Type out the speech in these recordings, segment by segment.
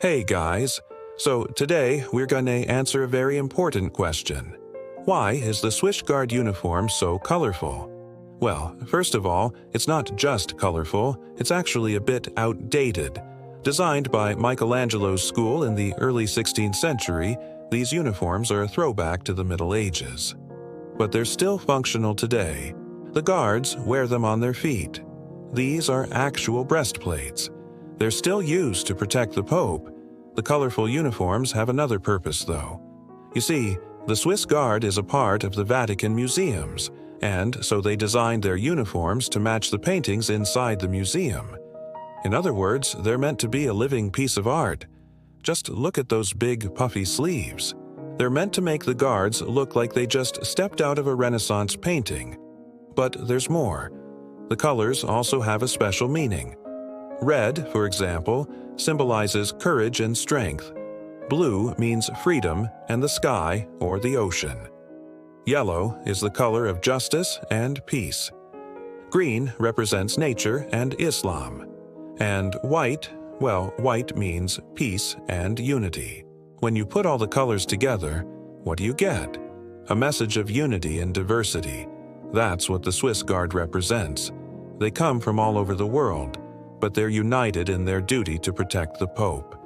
Hey guys, so today we're going to answer a very important question. Why is the Swiss Guard uniform so colorful? Well, first of all, it's not just colorful, it's actually a bit outdated. Designed by Michelangelo's school in the early 16th century, these uniforms are a throwback to the Middle Ages. But they're still functional today. The guards wear them on their feet. These are actual breastplates. They're still used to protect the Pope. The colorful uniforms have another purpose, though. You see, the Swiss Guard is a part of the Vatican museums, and so they designed their uniforms to match the paintings inside the museum. In other words, they're meant to be a living piece of art. Just look at those big, puffy sleeves. They're meant to make the guards look like they just stepped out of a Renaissance painting. But there's more. The colors also have a special meaning. Red, for example, symbolizes courage and strength. Blue means freedom and the sky or the ocean. Yellow is the color of justice and peace. Green represents nature and Islam. And white, well, white means peace and unity. When you put all the colors together, what do you get? A message of unity and diversity. That's what the Swiss Guard represents. They come from all over the world, but they're united in their duty to protect the Pope.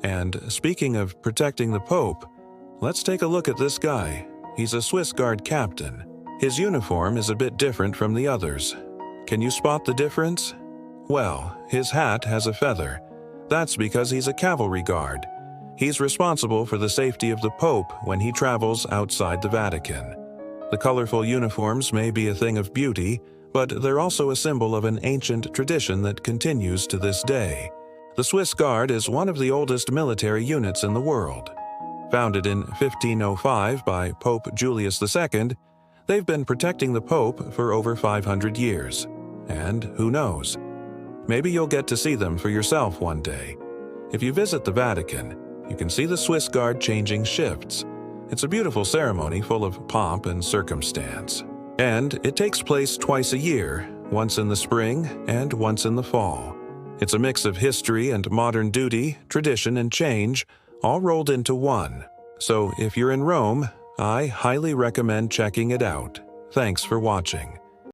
And speaking of protecting the Pope, let's take a look at this guy. He's a Swiss Guard captain. His uniform is a bit different from the others. Can you spot the difference? Well, his hat has a feather. That's because he's a cavalry guard. He's responsible for the safety of the Pope when he travels outside the Vatican. The colorful uniforms may be a thing of beauty, but they're also a symbol of an ancient tradition that continues to this day. The Swiss Guard is one of the oldest military units in the world. Founded in 1505 by Pope Julius II, they've been protecting the Pope for over 500 years. And who knows? Maybe you'll get to see them for yourself one day. If you visit the Vatican, you can see the Swiss Guard changing shifts. It's a beautiful ceremony full of pomp and circumstance. And it takes place twice a year, once in the spring and once in the fall. It's a mix of history and modern duty, tradition and change, all rolled into one. So if you're in Rome, I highly recommend checking it out. Thanks for watching.